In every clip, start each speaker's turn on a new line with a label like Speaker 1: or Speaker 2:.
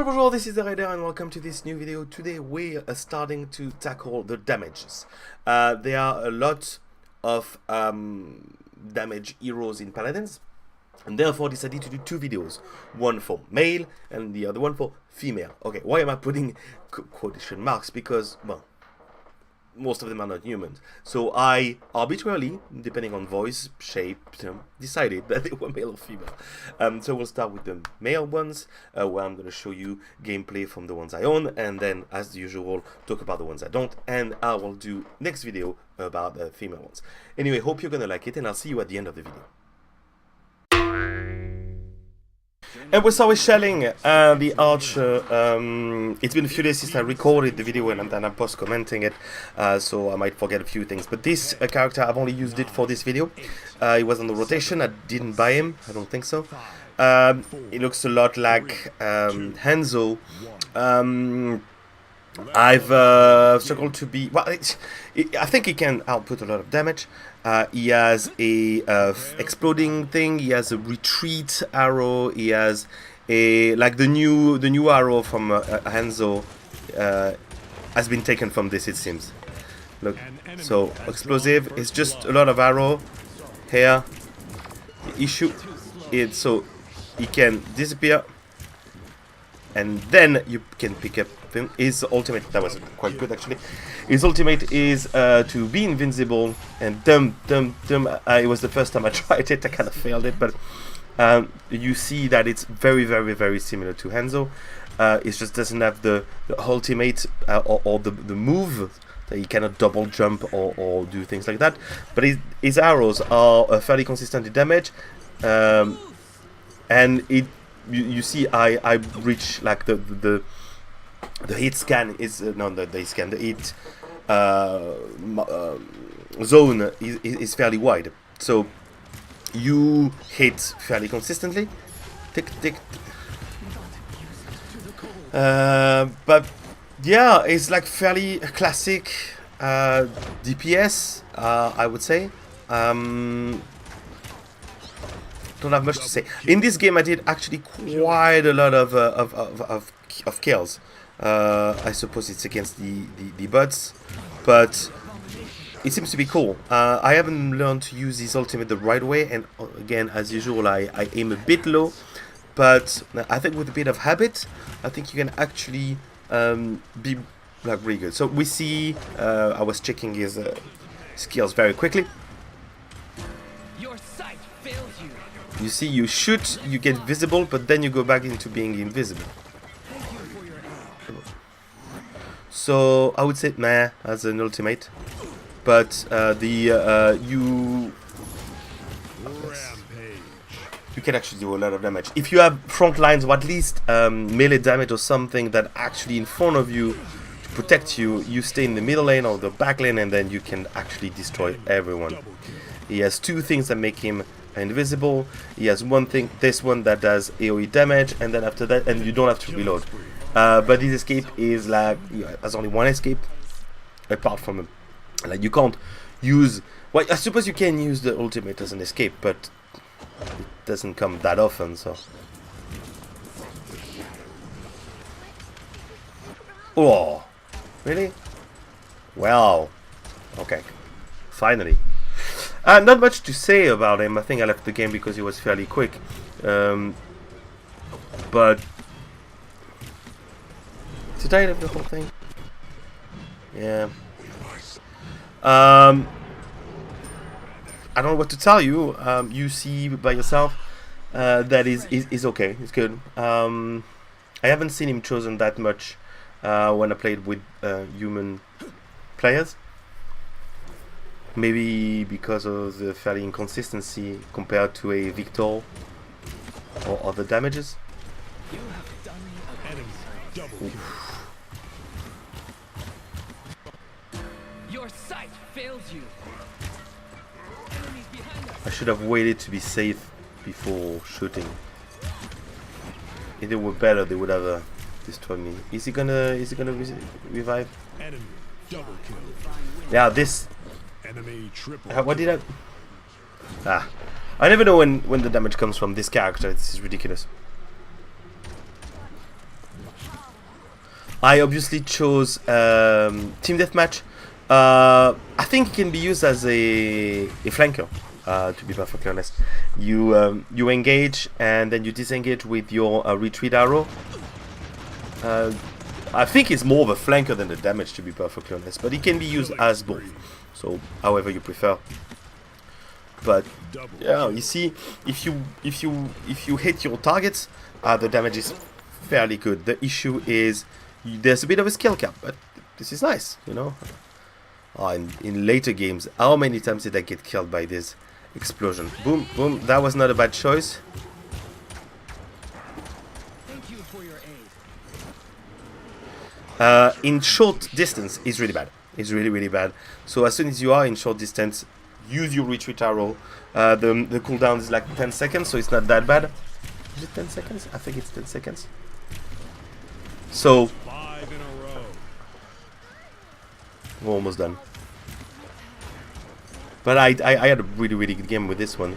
Speaker 1: Bonjour, this is ZeRaider and welcome to this new video. Today we are starting to tackle the damages. There are a lot of damage heroes in Paladins, and therefore decided to do two videos. One for male and the other one for female. Okay, why am I putting quotation marks? Because, well, most of them are not humans. So I arbitrarily, depending on voice, shape, decided that they were male or female. So we'll start with the male ones, where I'm going to show you gameplay from the ones I own, and then, as usual, talk about the ones I don't, and I will do next video about the female ones. Anyway, hope you're going to like it, and I'll see you at the end of the video. And we start with shelling the archer. It's been a few days since I recorded the video and then I'm post-commenting it, so I might forget a few things. But this character, I've only used it for this video. He was on the rotation. I didn't buy him. I don't think so. He looks a lot like Hanzo. I've struggled to be... Well, I think he can output a lot of damage. He has a exploding thing. He has a retreat arrow. He has a the new arrow from Hanzo has been taken from this, it seems. Look, so explosive. It's just a lot of arrow here. The issue is so he can disappear, and then you can pick up his ultimate. That was quite good actually. His ultimate is to be invincible, and it was the first time I tried it. I kind of failed it, but you see that it's very similar to Hanzo. It just doesn't have the ultimate or the move that he cannot double jump or do things like that. But his arrows are fairly consistent in damage, and you see I reach like the hit scan is the hit zone is fairly wide, so you hit fairly consistently. Tick tick. But yeah, it's like fairly classic DPS, I would say. Don't have much to say. In this game, I did actually quite a lot of kills. I suppose it's against the bots, but it seems to be cool. I haven't learned to use his ultimate the right way, and again, as usual, I aim a bit low, but I think with a bit of habit, I think you can actually be like really good. So we see, I was checking his skills very quickly.
Speaker 2: Your sight fails you.
Speaker 1: You see, you shoot, you get visible, but then you go back into being invisible. So I would say meh as an ultimate, but you can actually do a lot of damage if you have front lines, or at least melee damage or something that actually in front of you to protect you. You stay in the middle lane or the back lane, and then you can actually destroy everyone. He has two things that make him invisible. He has one thing, this one, that does AoE damage, and then after that, and you don't have to reload. But his escape is like, there's only one escape, apart from him. Like, you can't use, well, I suppose you can use the ultimate as an escape, but it doesn't come that often, so. Oh, really? Well, okay, finally. Not much to say about him. I think I left the game because he was fairly quick, but did I leave the whole thing? Yeah. I don't know what to tell you. You see by yourself that is okay. It's good. I haven't seen him chosen that much when I played with human players. Maybe because of the fairly inconsistency compared to a Victor or other damages.
Speaker 2: You have done me a Your sight fails you. Enemies behind us.
Speaker 1: I should have waited to be safe before shooting. If they were better, they would have destroyed me. Is he gonna revive?
Speaker 3: Enemy double kill.
Speaker 1: Yeah, this.
Speaker 3: Enemy triple.
Speaker 1: What did I? I never know when the damage comes from this character. This is ridiculous. I obviously chose Team Deathmatch. I think it can be used as a flanker. To be perfectly honest, you engage and then you disengage with your retreat arrow. I think it's more of a flanker than the damage, to be perfectly honest, but it can be used as both. So, however you prefer. But yeah, you see, if you hit your targets, the damage is fairly good. The issue is there's a bit of a skill cap, but this is nice, you know. In later games, how many times did I get killed by this explosion? Boom, boom. That was not a bad choice.
Speaker 4: Thank you for your aid.
Speaker 1: In short distance, it's really bad. It's really, really bad. So as soon as you are in short distance, use your retreat arrow. The cooldown is like 10 seconds, so it's not that bad. Is it 10 seconds? I think it's 10 seconds. So
Speaker 3: 5 in a row.
Speaker 1: we're almost done. But I had a really, really good game with this one.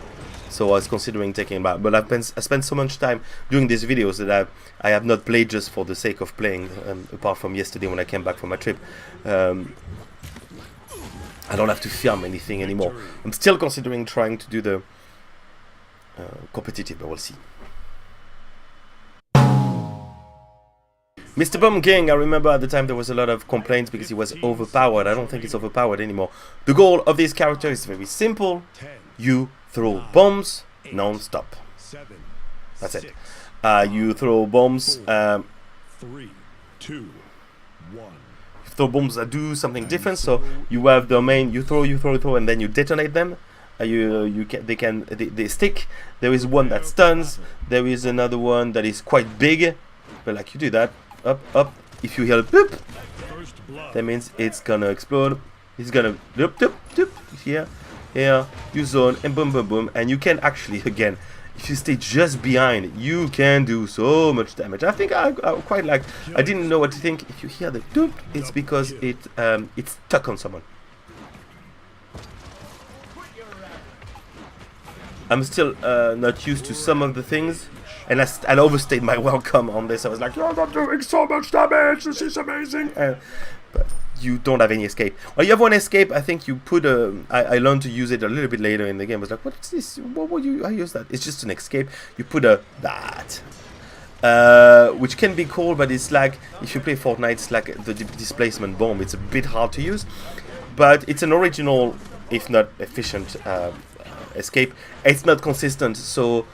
Speaker 1: So I was considering taking it back. But I spent so much time doing these videos that I have not played just for the sake of playing. Apart from yesterday when I came back from my trip. I don't have to film anything anymore. I'm still considering trying to do the competitive, but we'll see. Mr. Bomb King, I remember at the time there was a lot of complaints because he was overpowered. I don't think he's overpowered anymore. The goal of this character is very simple.
Speaker 3: 10,
Speaker 1: You throw bombs non-stop.
Speaker 3: 7,
Speaker 1: That's it.
Speaker 3: 6,
Speaker 1: You throw bombs.
Speaker 3: 3, 2, 1.
Speaker 1: Throw bombs that do something different. So you have the main. You throw, and then you detonate them. They stick. There is one that stuns. There is another one that is quite big. But like you do that, up. If you hear a boop,
Speaker 3: First blood.
Speaker 1: that means it's gonna explode. It's gonna doop. Here, you zone and boom, and you can actually again. If you stay just behind, you can do so much damage. I think I quite like. I didn't know what to think. If you hear the doop, it's because it's stuck on someone. I'm still not used to some of the things, and I overstayed my welcome on this. I was like, "You're not doing so much damage. This is amazing." But you don't have any escape. Well, you have one escape. I think you put a. I learned to use it a little bit later in the game. I was like, "What's this? What would you? I use that? It's just an escape." You put a that, which can be cool, but it's like if you play Fortnite, it's like the displacement bomb. It's a bit hard to use, but it's an original, if not efficient, escape. It's not consistent, so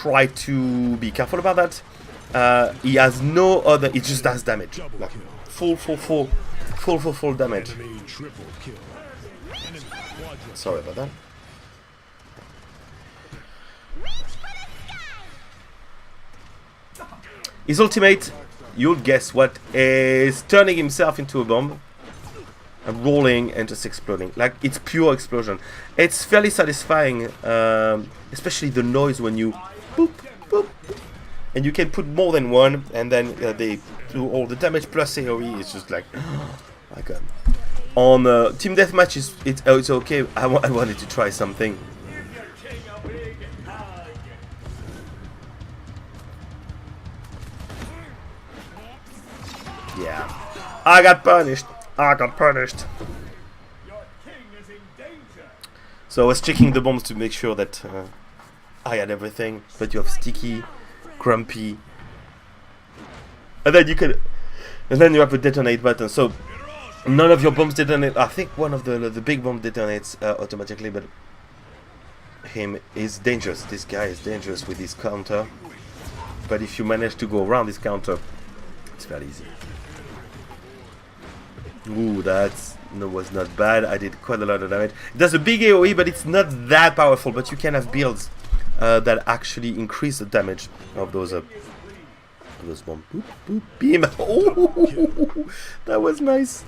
Speaker 1: try to be careful about that. He has no other. It just does damage. Like, full damage.
Speaker 3: Enemy triple kill. Enemy quadruple.
Speaker 1: Sorry about that. His ultimate, you'll guess what, is turning himself into a bomb and rolling and just exploding. Like, it's pure explosion. It's fairly satisfying, especially the noise when you boop, boop. And you can put more than one, and then they do all the damage plus AoE. It's just like, my god. On Team Deathmatch, it's okay. I wanted to try something. Yeah, I got punished. So I was checking the bombs to make sure that I had everything. But you have Sticky, Grumpy, and then you have a detonate button. So none of your bombs detonate. I think one of the big bomb detonates automatically, but him is dangerous. This guy is dangerous with his counter. But if you manage to go around this counter, it's very easy. Ooh, that was not bad. I did quite a lot of damage. It does a big AoE, but it's not that powerful. But you can have builds that actually increase the damage of those bombs. Boop, boop, beam. Oh, that was nice.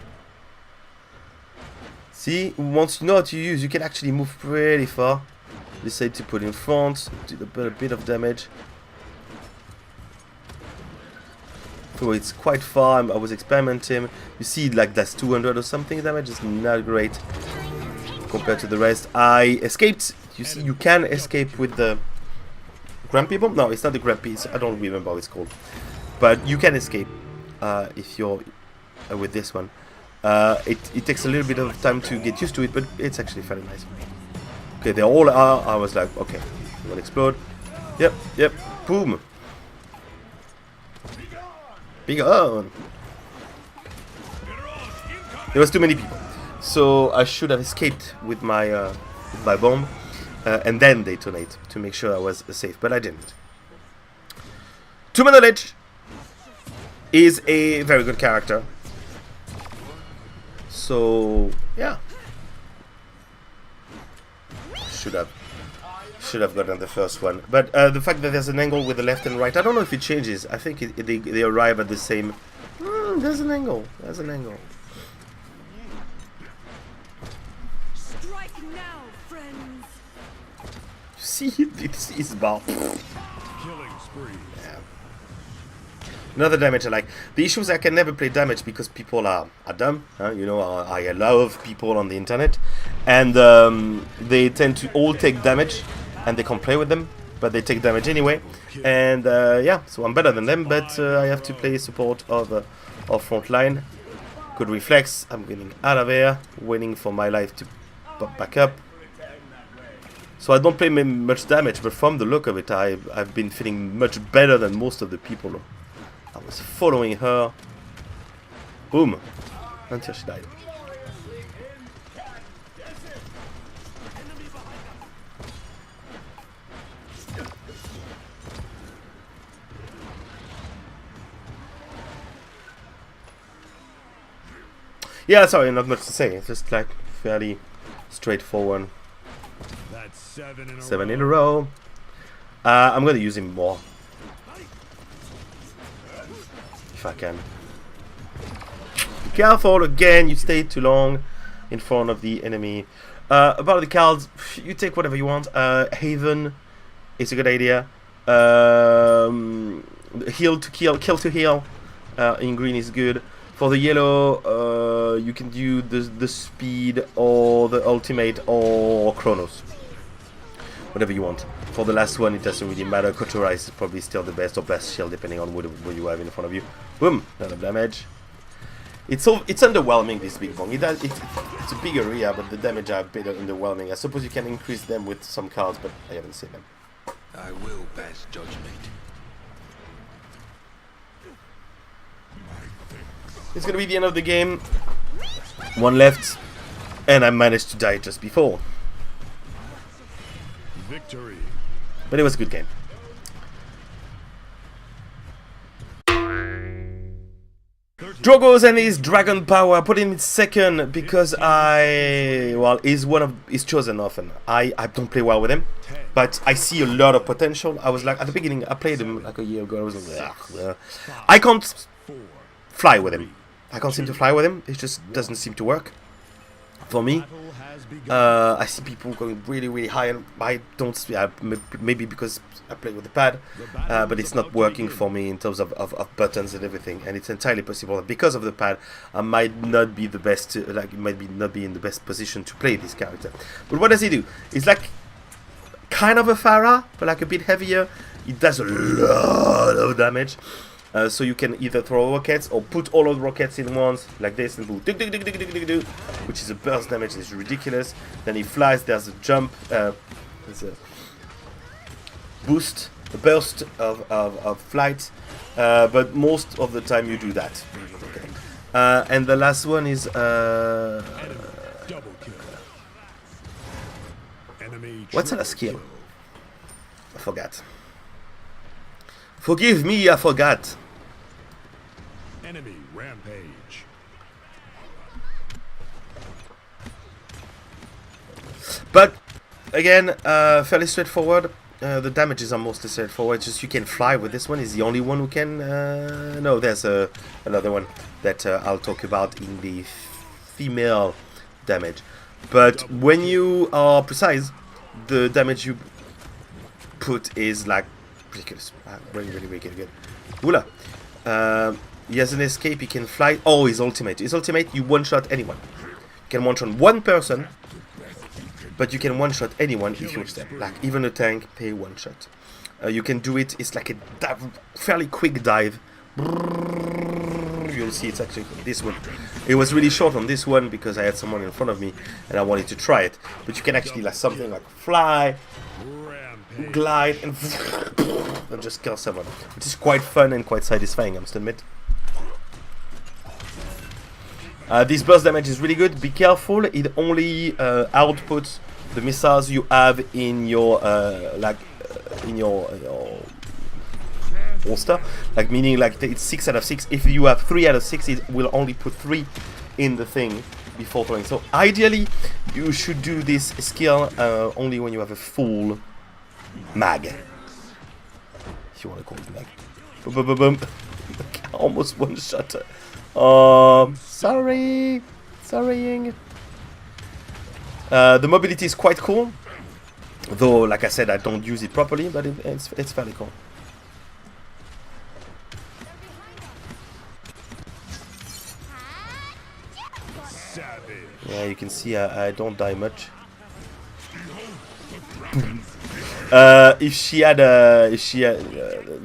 Speaker 1: See, once you know how to use, you can actually move pretty far. Decide to put in front, do a bit of damage. So it's quite far. I was experimenting. You see, like that's 200 or something damage. It's not great compared to the rest. I escaped. You see, you can escape with the Grumpy bomb. No, it's not the Grumpy. I don't remember how it's called. But you can escape. if you're with this one. It takes a little bit of time to get used to it, but it's actually fairly nice. Okay, they all are. I was like, okay, you will explode. Yep, yep, boom. Be gone. There was too many people, so I should have escaped with my bomb, and then detonate to make sure I was safe, but I didn't. To my knowledge, is a very good character. So yeah, should have gotten the first one, but the fact that there's an angle with the left and right, I don't know if it changes. I think they arrive at the same. There's an angle. There's an angle.
Speaker 5: Strike now, friends.
Speaker 1: See, it's his bar.
Speaker 3: Killing spree.
Speaker 1: Another damage I like. The issue is I can never play damage because people are dumb. You know, I love people on the internet, and they tend to all take damage, and they can't play with them, but they take damage anyway. And yeah, so I'm better than them, but I have to play support of front line. Good reflex. I'm getting out of here, waiting for my life to pop back up. So I don't play much damage, but from the look of it, I've been feeling much better than most of the people. I was following her. Boom. Until she died. Yeah, sorry, not much to say. It's just like fairly straightforward.
Speaker 3: That's 7 in a
Speaker 1: 7
Speaker 3: row.
Speaker 1: in a row. I'm gonna use him more. If I can. Be careful again, you stay too long in front of the enemy. About the cards, you take whatever you want. Haven is a good idea. Heal to kill to heal in green is good. For the yellow, you can do the speed or the ultimate or Chronos. Whatever you want. For the last one, it doesn't really matter. Kotura is probably still the best or best shield depending on what you have in front of you. Boom! None of damage. It's underwhelming, this big bong. It's a big area, but the damage are a bit underwhelming. I suppose you can increase them with some cards, but I haven't seen them.
Speaker 6: I will pass judgment.
Speaker 1: It's gonna be the end of the game. One left, and I managed to die just before.
Speaker 3: Victory.
Speaker 1: But it was a good game. Drogo's and his dragon power. I put him in second because he's chosen often. I don't play well with him, but I see a lot of potential. I was like, at the beginning, I played him like a year ago. I was like, I can't fly with him. I can't seem to fly with him. It just doesn't seem to work for me. I see people going really, really high, and I don't. Maybe because I play with the pad, but it's not working for me in terms of buttons and everything. And it's entirely possible that because of the pad, I might not be the best. Not be in the best position to play this character. But what does he do? It's like kind of a Pharah, but like a bit heavier. It does a lot of damage. So you can either throw rockets or put all of the rockets in once, like this, and do, which is a burst damage. It's ridiculous. Then he flies. There's a jump. There's a boost, a burst of flight. But most of the time you do that. Okay. And the last one is
Speaker 3: Double kill. Enemy
Speaker 1: what's the
Speaker 3: triple
Speaker 1: last skill?
Speaker 3: kill.
Speaker 1: I forgot. Forgive me, I forgot.
Speaker 3: Enemy rampage.
Speaker 1: But again, fairly straightforward. The damages are mostly straightforward. Just you can fly with this one. Is the only one who can. No, there's another one that I'll talk about in the female damage. But when you are precise, the damage you put is like ridiculous. Really, really, really good. Oola. He has an escape. He can fly. Oh, his ultimate. His ultimate, you one-shot anyone. You can one-shot one person. But you can one-shot anyone if you wish them. Like, even a tank, they one-shot. You can do it, it's like a fairly quick dive. you see it's actually this one. It was really short on this one because I had someone in front of me and I wanted to try it. But you can actually like something like fly,
Speaker 3: Rampage.
Speaker 1: glide, and and just kill someone, which is quite fun and quite satisfying, I must admit. This burst damage is really good. Be careful; it only outputs the missiles you have in your in your holster, like meaning like it's 6 out of 6. If you have 3 out of 6, it will only put 3 in the thing before throwing. So ideally, you should do this skill only when you have a full mag, if you want to call it mag. Boom, boom, boom, boom. Almost one shot. Sorrying. The mobility is quite cool, though, like I said, I don't use it properly, but it's fairly cool.
Speaker 3: Savage.
Speaker 1: Yeah, you can see I don't die much.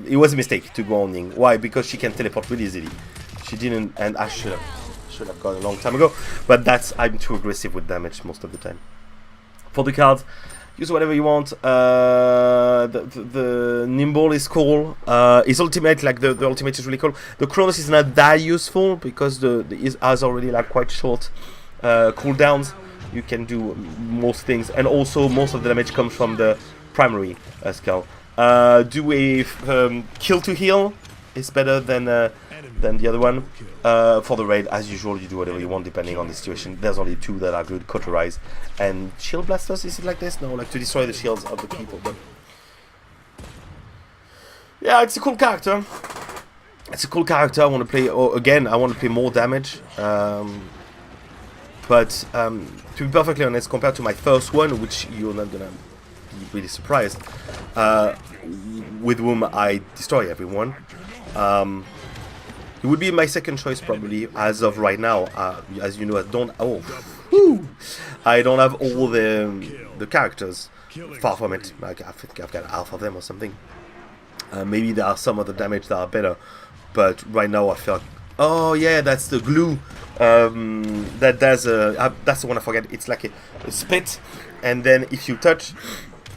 Speaker 1: It was a mistake to go on Ning. Why? Because she can teleport really easily. She didn't, and I should have gone a long time ago. But I'm too aggressive with damage most of the time. For the cards, use whatever you want. The Nimble is cool. His ultimate, like the ultimate is really cool. The Chronos is not that useful because it has already like quite short cooldowns. You can do most things, and also most of the damage comes from the primary skill. Do a kill to heal is better than the other one. For the raid, as usual, you do whatever you want depending on the situation. There's only 2 that are good: Cauterize and Shield Blasters. Is it like this? No, like to destroy the shields of the people. But yeah, it's a cool character. I want to play. Again, I want to play more damage. But to be perfectly honest, compared to my first one, which you're not gonna be really surprised, with whom I destroy everyone, it would be my second choice probably as of right now. As you know, I don't have all the characters. Far from it. Like I think I've got half of them or something. Maybe there are some of the damage that are better, but right now I feel like, oh yeah, that's the glue. That's the one I forget. It's like a spit, and then if you touch,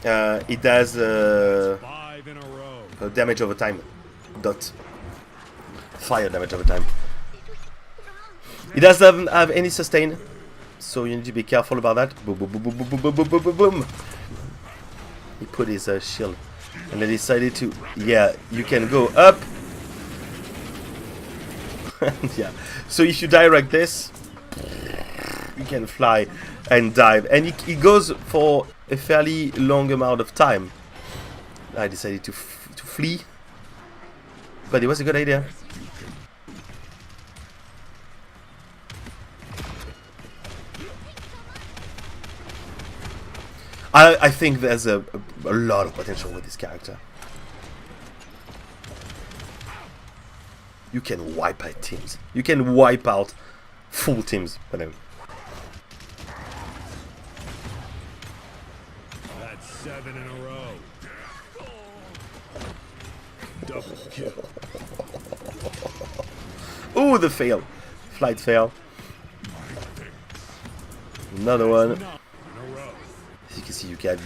Speaker 1: it does
Speaker 3: 5 in a row.
Speaker 1: damage over time. Fire damage over time. It doesn't have any sustain, so you need to be careful about that. Boom, boom, boom, boom, boom, boom, boom, boom, boom, boom. He put his shield, and then decided to. Yeah, you can go up. Yeah. So if you direct this, you can fly and dive, and it goes for a fairly long amount of time. I decided to flee, but it was a good idea. I think there's a lot of potential with this character. You can wipe out teams. You can wipe out full teams. Whatever.
Speaker 3: That's 7 in a row. Double kill.
Speaker 1: Ooh, the fail. Flight fail. Another one.
Speaker 3: In a row.
Speaker 1: As you can see, you can.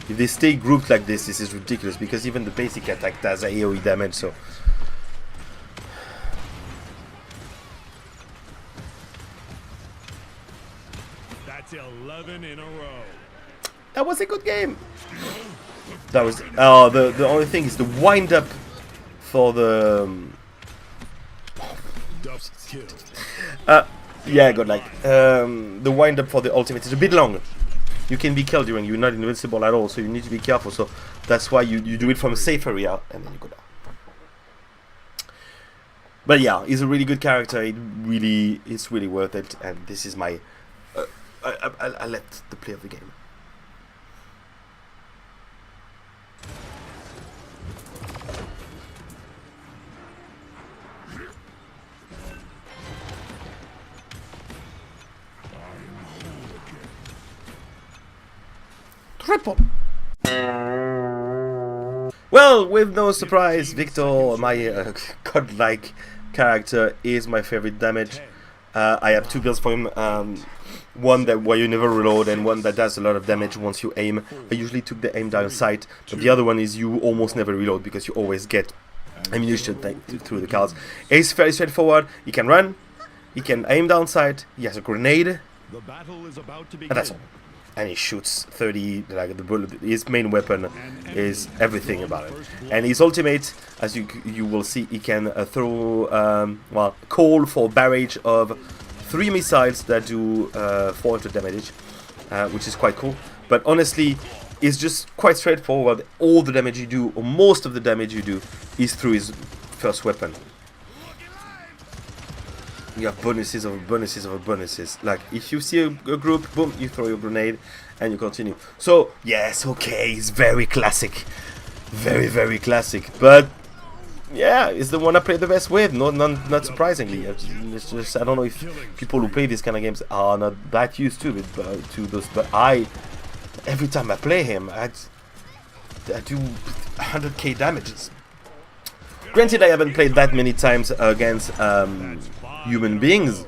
Speaker 1: If they stay grouped like this is ridiculous because even the basic attack does AoE damage. So
Speaker 3: That's 11 in a row.
Speaker 1: that was a good game. That was the only thing is the wind up for the
Speaker 3: Double kill.
Speaker 1: yeah, good like the wind up for the ultimate is a bit long. You can be killed during, you're not invincible at all, so you need to be careful. So that's why you do it from a safe area and then you go down. But yeah, he's a really good character. It's really worth it, and this is my I let the play of the game. Triple. Well, with no surprise, Victor, my godlike character, is my favorite damage. I have two builds for him. One that where you never reload, and one that does a lot of damage once you aim. I usually took the aim down sight, but the other one is you almost never reload because you always get ammunition through the cards. It's fairly straightforward. He can run, he can aim down sight, he has a grenade,
Speaker 3: The battle is about to begin.
Speaker 1: and that's all. And he shoots 30, like the bullet. His main weapon is everything about it. And his ultimate, as you will see, he can throw, well, call for barrage of 3 missiles that do 400 damage, which is quite cool. But honestly, it's just quite straightforward. All the damage you do, or most of the damage you do, is through his first weapon. You have bonuses over bonuses over bonuses. Like, if you see a group, boom, you throw your grenade, and you continue. So, yes, okay, it's very classic. Very, very classic. But, yeah, it's the one I play the best with, not surprisingly. It's just, I don't know if people who play these kind of games are not that used to it, to those, but every time I play him, I do 100k damages. Granted, I haven't played that many times against human beings,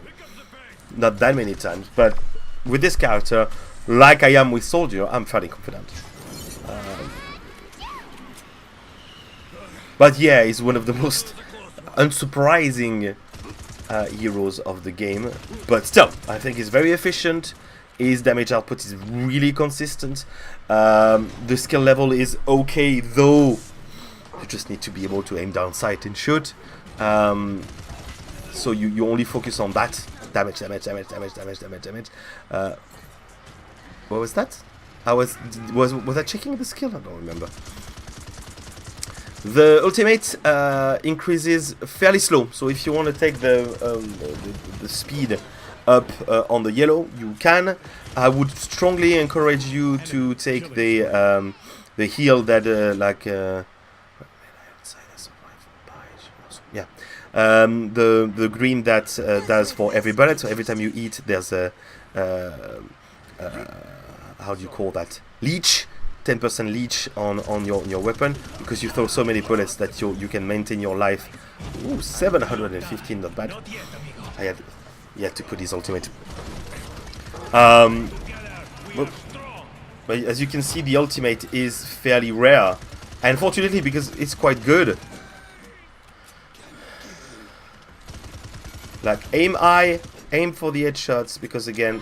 Speaker 1: not that many times, but with this character, like I am with Soldier, I'm fairly confident. But yeah, he's one of the most unsurprising heroes of the game, but still, I think he's very efficient. His damage output is really consistent. The skill level is okay, though you just need to be able to aim down sight and shoot. So you only focus on that. Damage. What was that? Was I checking the skill? I don't remember. The ultimate increases fairly slow. So if you want to take the speed up on the yellow, you can. I would strongly encourage you to take the heal that the green that does for every bullet. So every time you eat, there's a how do you call that? Leech. 10% leech on your weapon, because you throw so many bullets that you can maintain your life. Ooh, 715, not bad. I had to put his ultimate. But as you can see, the ultimate is fairly rare, and fortunately, because it's quite good. Like, aim high, aim for the headshots, because again,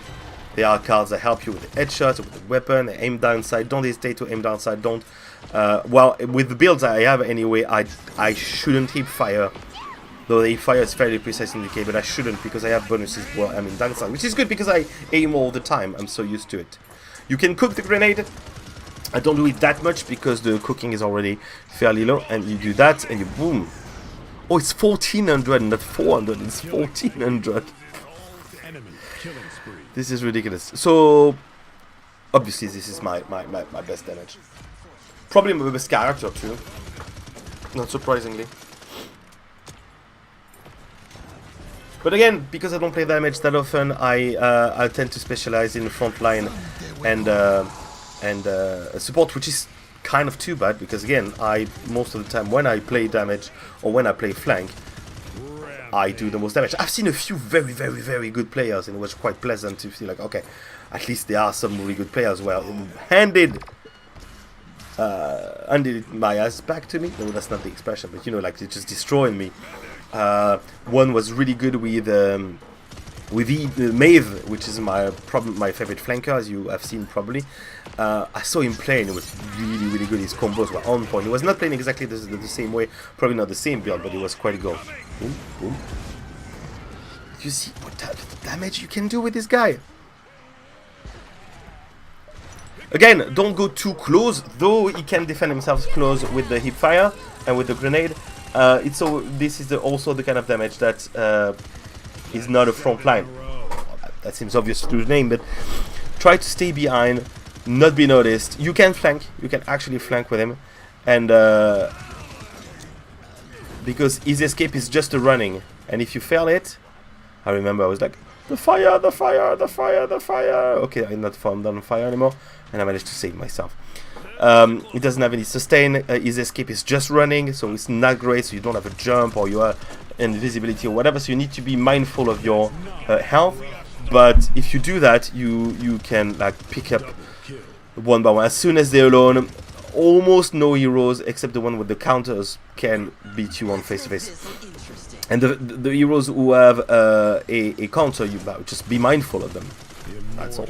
Speaker 1: there are cards that help you with the headshots, with the weapon, aim downside. Don't hesitate to aim downside. Don't. Well, with the builds I have anyway, I shouldn't hip fire. Though the hip fire is fairly precise in the K, but I shouldn't, because I have bonuses while I'm in downside, which is good because I aim all the time. I'm so used to it. You can cook the grenade. I don't do it that much because the cooking is already fairly low, and you do that and you boom. Oh, it's 1400, not 400. It's 1400.
Speaker 3: Enemy killing spree.
Speaker 1: This is ridiculous. So, obviously, this is my best damage. Probably my best character, too. Not surprisingly. But again, because I don't play damage that often, I tend to specialize in frontline and support, which is kind of too bad, because again, most of the time when I play damage or when I play flank, I do the most damage. I've seen a few very, very, very good players, and it was quite pleasant to see, like, okay, at least there are some really good players. Well, handed my ass back to me. No, that's not the expression, but you know, like, it just destroying me. One was really good with Maeve, which is my favorite flanker, as you have seen probably. I saw him playing. It was really, really good. His combos were on point. He was not playing exactly the same way, probably not the same build, but it was quite good. Boom, boom. You see what damage you can do with this guy? Again, don't go too close, though he can defend himself close with the hip fire and with the grenade. This is also the kind of damage that is not a front line. That seems obvious through the name, but try to stay behind, not be noticed. You can flank. You can actually flank with him, and because his escape is just a running, and if you fail it, I remember I was like, The fire, the fire, the fire, the fire. Okay, I'm not on fire anymore, and I managed to save myself. It doesn't have any sustain. His escape is just running, so it's not great. So you don't have a jump or you are invisibility or whatever. So you need to be mindful of your health. But if you do that, you can like pick up one by one. As soon as they're alone, almost no heroes except the one with the counters can beat you on face to face. And the heroes who have a counter, you just be mindful of them. That's all.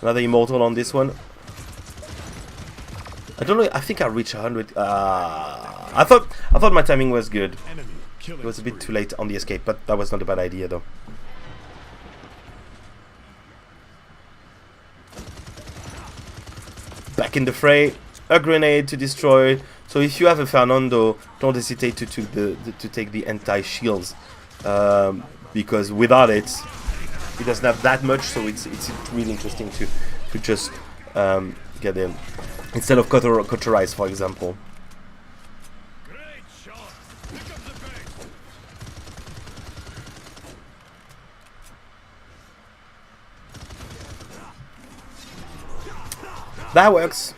Speaker 1: Another immortal on this one. I don't know. I think I reached 100. I thought my timing was good. It was a bit too late on the escape, but that was not a bad idea though. Back in the fray. A grenade to destroy. So if you have a Fernando, don't hesitate to take the anti-shields, because without it, he doesn't have that much. So it's really interesting to just get them instead of cauterize, for example. That works.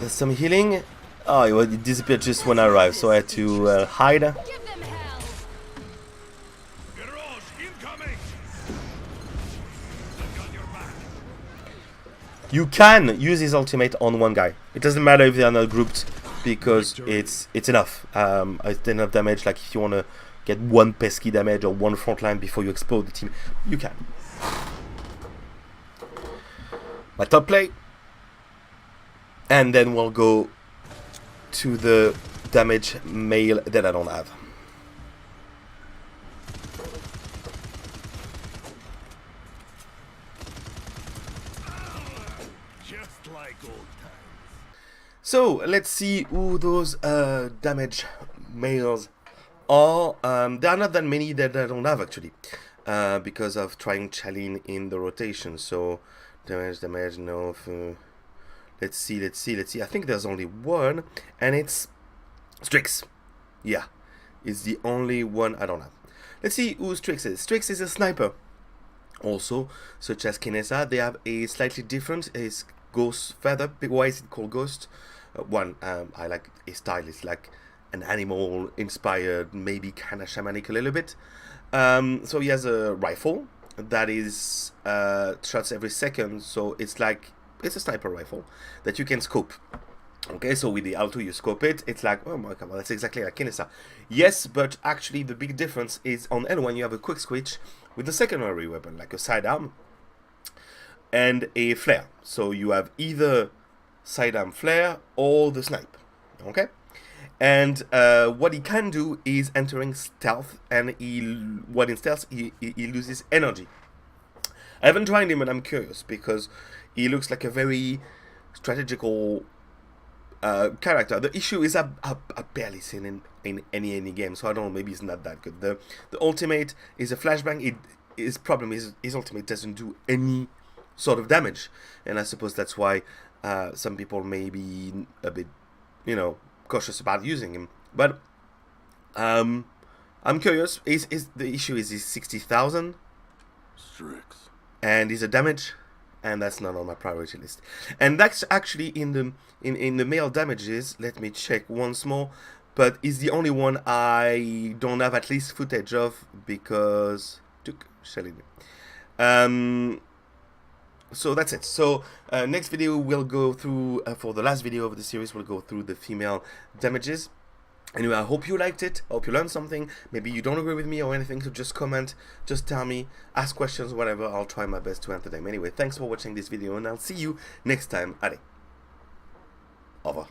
Speaker 1: There's some healing. Oh, it disappeared just when I arrived, so I had to hide.
Speaker 5: Give them hell.
Speaker 1: You can use his ultimate on one guy. It doesn't matter if they are not grouped, because it's enough. It's enough damage. Like if you want to get one pesky damage or one frontline before you explode the team, you can. My top play. And then we'll go to the damage mail that I don't have.
Speaker 3: Just like old times.
Speaker 1: So let's see who those damage mails are. There are not that many that I don't have actually, because of trying Chalene in the rotation. So damage, no. Let's see. I think there's only one, and it's Strix. Yeah, it's the only one I don't have. Let's see who Strix is. Strix is a sniper. Also, such as Kinesa, they have a slightly different is Ghost Feather. Why is it called Ghost? I like his style. It's like an animal inspired, maybe kind of shamanic a little bit. So he has a rifle that is shots every second. So it's like it's a sniper rifle that you can scope. Okay, so with the Alto you scope it. It's like, oh my god, that's exactly like Kinesa. Yes, but actually the big difference is on L1 you have a quick switch with the secondary weapon, like a sidearm and a flare. So you have either sidearm flare or the snipe. Okay, and what he can do is entering stealth, and what in stealth he loses energy. I haven't tried him, and I'm curious because he looks like a very strategical character. The issue is I've barely seen him in any game, so I don't know, maybe he's not that good. The ultimate is a flashbang. His problem is his ultimate doesn't do any sort of damage, and I suppose that's why some people may be a bit, cautious about using him. But I'm curious. The issue is he's 60,000.
Speaker 6: Strix.
Speaker 1: And he's a damage, and that's not on my priority list. And that's actually in the male damages. Let me check once more. But he's the only one I don't have at least footage of because took Shelly. So that's it. So next video we'll go through for the last video of the series. We'll go through the female damages. Anyway, I hope you liked it. I hope you learned something. Maybe you don't agree with me or anything, so just comment, just tell me, ask questions, whatever. I'll try my best to answer them. Anyway, thanks for watching this video, and I'll see you next time. Allez. Au revoir.